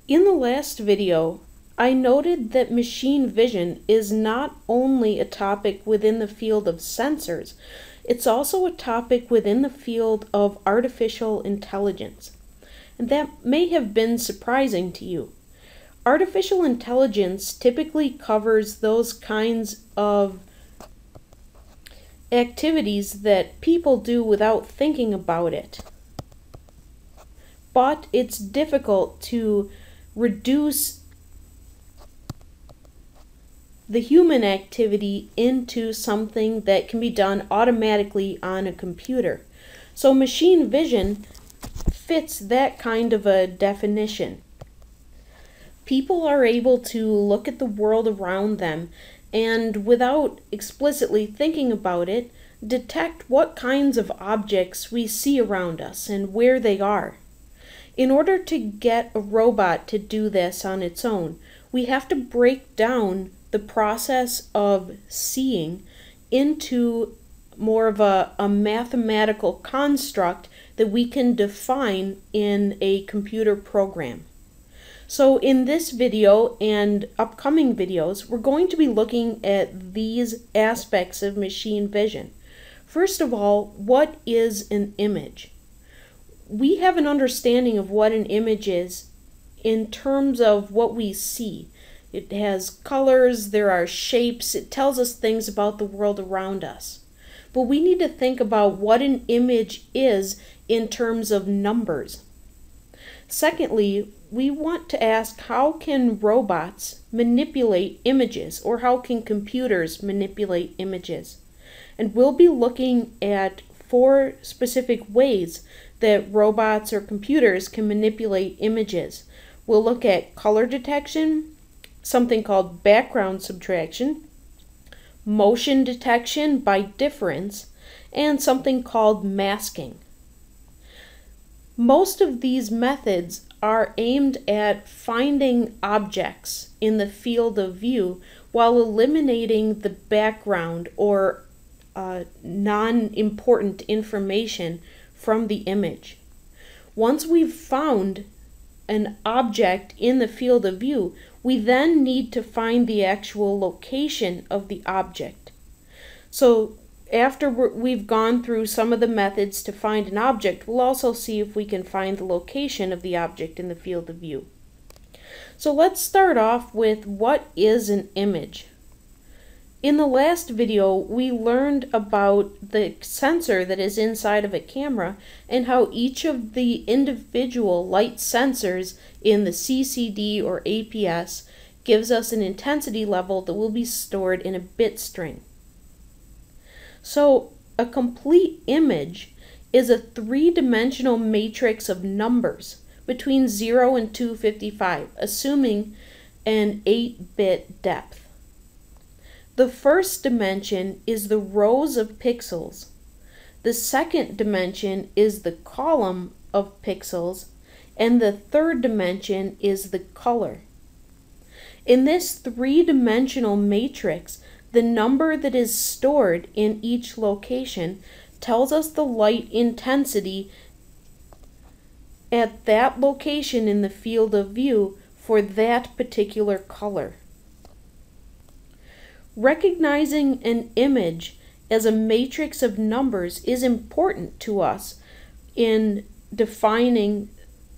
In the last video, I noted that machine vision is not only a topic within the field of sensors, it's also a topic within the field of artificial intelligence. And that may have been surprising to you. Artificial intelligence typically covers those kinds of activities that people do without thinking about it. But it's difficult to reduce the human activity into something that can be done automatically on a computer. So machine vision fits that kind of a definition. People are able to look at the world around them and, without explicitly thinking about it, detect what kinds of objects we see around us and where they are. In order to get a robot to do this on its own, we have to break down the process of seeing into more of a mathematical construct that we can define in a computer program. So in this video and upcoming videos, we're going to be looking at these aspects of machine vision. First of all, what is an image? We have an understanding of what an image is in terms of what we see. It has colors, there are shapes, it tells us things about the world around us. But we need to think about what an image is in terms of numbers. Secondly, we want to ask, how can robots manipulate images, or how can computers manipulate images? And we'll be looking at 4 specific ways that robots or computers can manipulate images. We'll look at color detection, something called background subtraction, motion detection by difference, and something called masking. Most of these methods are aimed at finding objects in the field of view while eliminating the background or non-important information from the image. Once we've found an object in the field of view, we then need to find the actual location of the object. So after we've gone through some of the methods to find an object, we'll also see if we can find the location of the object in the field of view. So let's start off with, what is an image? In the last video, we learned about the sensor that is inside of a camera and how each of the individual light sensors in the CCD or APS gives us an intensity level that will be stored in a bit string. So a complete image is a 3-dimensional matrix of numbers between 0 and 255, assuming an 8-bit depth. The first dimension is the rows of pixels. The second dimension is the column of pixels, and the third dimension is the color. In this 3-dimensional matrix, the number that is stored in each location tells us the light intensity at that location in the field of view for that particular color. Recognizing an image as a matrix of numbers is important to us in defining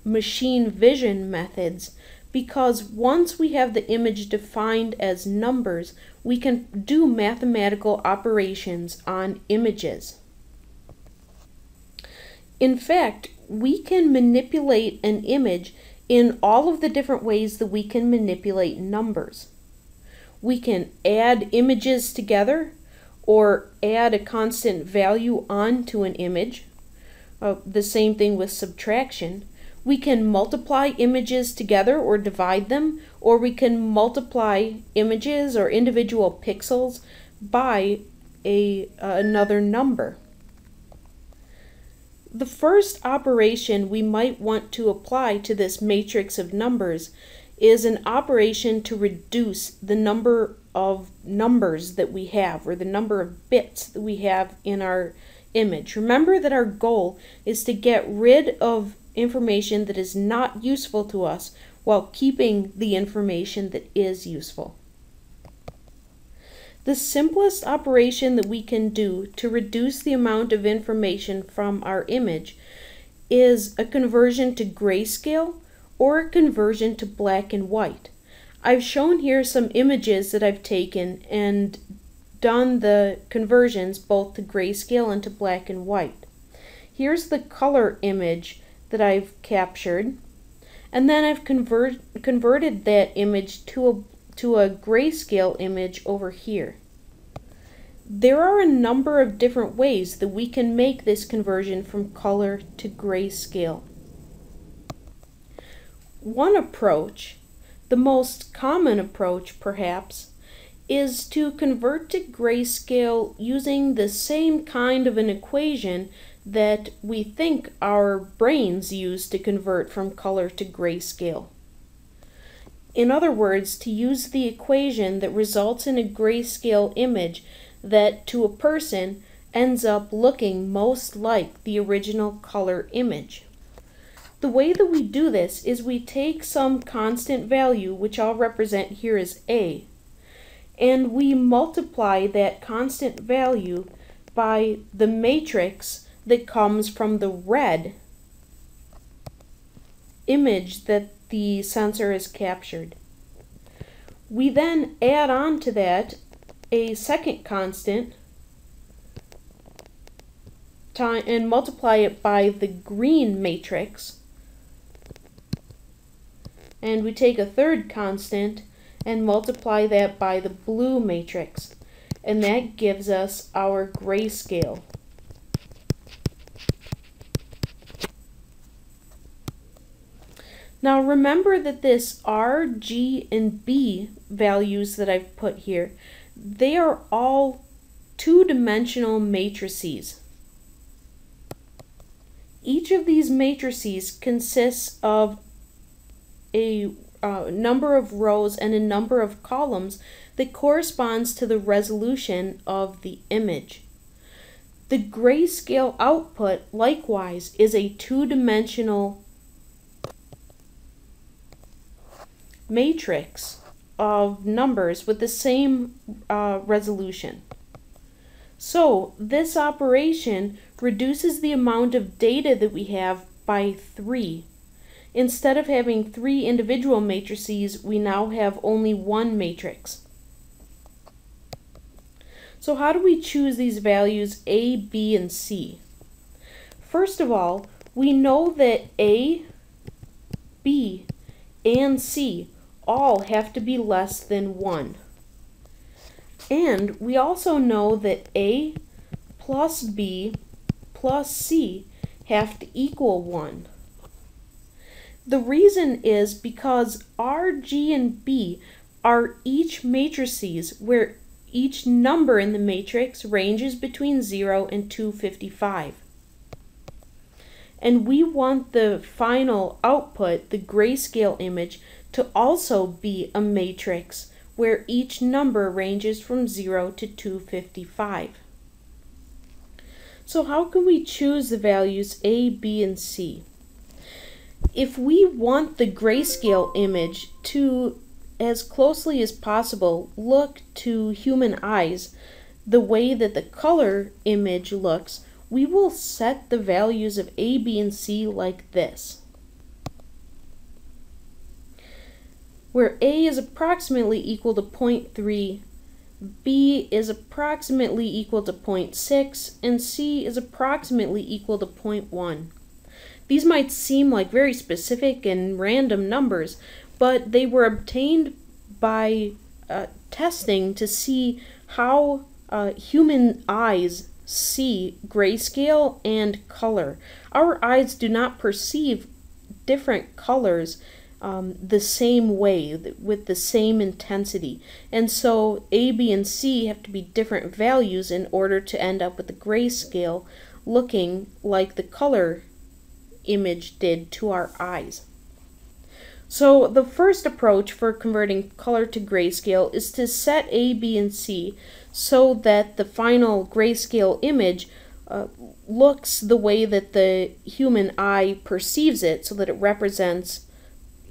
machine vision methods, because once we have the image defined as numbers, we can do mathematical operations on images. In fact, we can manipulate an image in all of the different ways that we can manipulate numbers. We can add images together or add a constant value onto an image. The same thing with subtraction. We can multiply images together or divide them, or we can multiply images or individual pixels by another number. The first operation we might want to apply to this matrix of numbers is an operation to reduce the number of numbers that we have, or the number of bits that we have in our image. Remember that our goal is to get rid of information that is not useful to us while keeping the information that is useful. The simplest operation that we can do to reduce the amount of information from our image is a conversion to grayscale or a conversion to black and white. I've shown here some images that I've taken and done the conversions both to grayscale and to black and white. Here's the color image that I've captured, and then I've converted that image to a grayscale image over here. There are a number of different ways that we can make this conversion from color to grayscale. One approach, the most common approach perhaps, is to convert to grayscale using the same kind of an equation that we think our brains use to convert from color to grayscale. In other words, to use the equation that results in a grayscale image that to a person ends up looking most like the original color image. The way that we do this is we take some constant value, which I'll represent here as A, and we multiply that constant value by the matrix that comes from the red image that the sensor has captured. We then add on to that a second constant and multiply it by the green matrix, and we take a third constant and multiply that by the blue matrix, and that gives us our grayscale. Now remember that this R, G, and B values that I've put here, they are all two-dimensional matrices. Each of these matrices consists of a number of rows and a number of columns that corresponds to the resolution of the image. The grayscale output, likewise, is a two-dimensional matrix of numbers with the same resolution. So this operation reduces the amount of data that we have by 3. Instead of having 3 individual matrices, we now have only one matrix. So how do we choose these values A, B, and C? First of all, we know that A, B, and C all have to be less than 1. And we also know that A plus B plus C have to equal 1. The reason is because R, G, and B are each matrices where each number in the matrix ranges between 0 and 255. And we want the final output, the grayscale image, to also be a matrix where each number ranges from 0 to 255. So how can we choose the values A, B, and C? If we want the grayscale image to, as closely as possible, look to human eyes the way that the color image looks, we will set the values of A, B, and C like this, where A is approximately equal to 0.3, B is approximately equal to 0.6, and C is approximately equal to 0.1. These might seem like very specific and random numbers, but they were obtained by testing to see how human eyes see grayscale and color. Our eyes do not perceive different colors the same way, with the same intensity. And so A, B, and C have to be different values in order to end up with the grayscale looking like the color image did to our eyes. So the first approach for converting color to grayscale is to set A, B, and C so that the final grayscale image looks the way that the human eye perceives it, so that it represents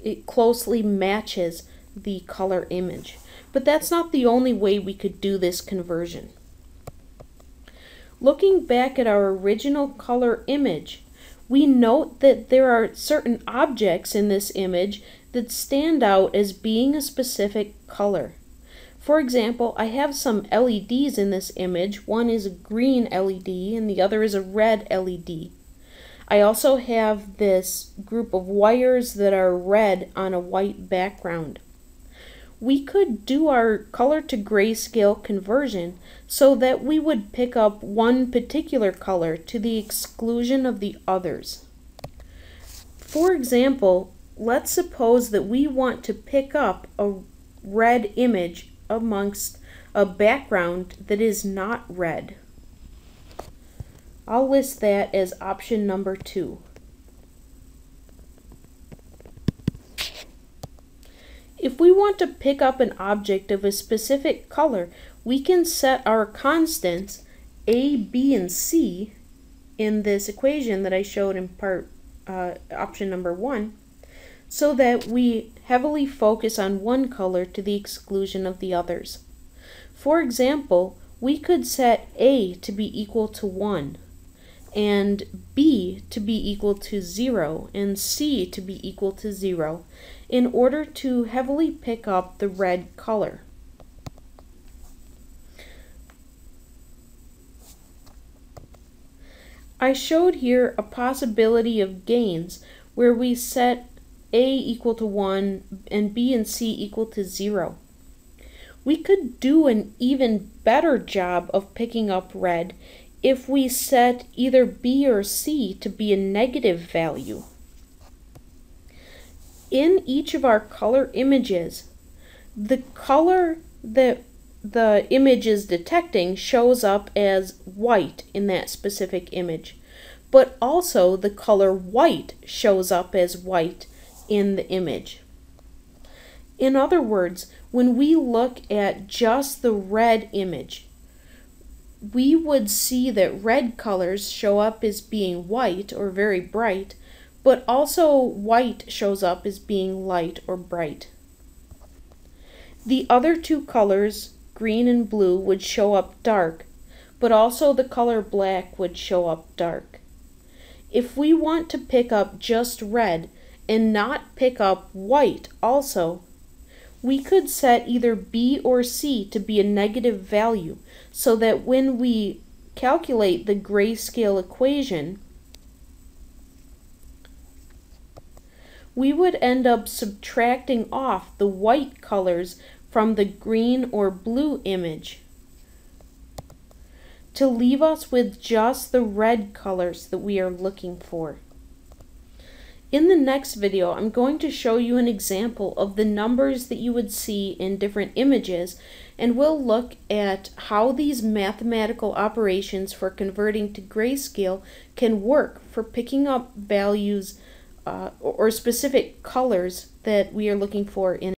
it closely matches the color image. But that's not the only way we could do this conversion. Looking back at our original color image, we note that there are certain objects in this image that stand out as being a specific color. For example, I have some LEDs in this image. One is a green LED and the other is a red LED. I also have this group of wires that are red on a white background. We could do our color to grayscale conversion so that we would pick up one particular color to the exclusion of the others. For example, let's suppose that we want to pick up a red image amongst a background that is not red. I'll list that as option number 2. If we want to pick up an object of a specific color, we can set our constants A, B, and C in this equation that I showed in option number 1, so that we heavily focus on one color to the exclusion of the others. For example, we could set A to be equal to 1, and B to be equal to 0, and C to be equal to 0, in order to heavily pick up the red color. I showed here a possibility of gains where we set A equal to 1 and B and C equal to 0. We could do an even better job of picking up red if we set either B or C to be a negative value. In each of our color images, the color that the image is detecting shows up as white in that specific image, but also the color white shows up as white in the image. In other words, when we look at just the red image, we would see that red colors show up as being white or very bright, but also white shows up as being light or bright. The other two colors, green and blue, would show up dark, but also the color black would show up dark. If we want to pick up just red and not pick up white also, we could set either B or C to be a negative value, so that when we calculate the grayscale equation, we would end up subtracting off the white colors from the green or blue image to leave us with just the red colors that we are looking for. In the next video, I'm going to show you an example of the numbers that you would see in different images, and we'll look at how these mathematical operations for converting to grayscale can work for picking up values or specific colors that we are looking for in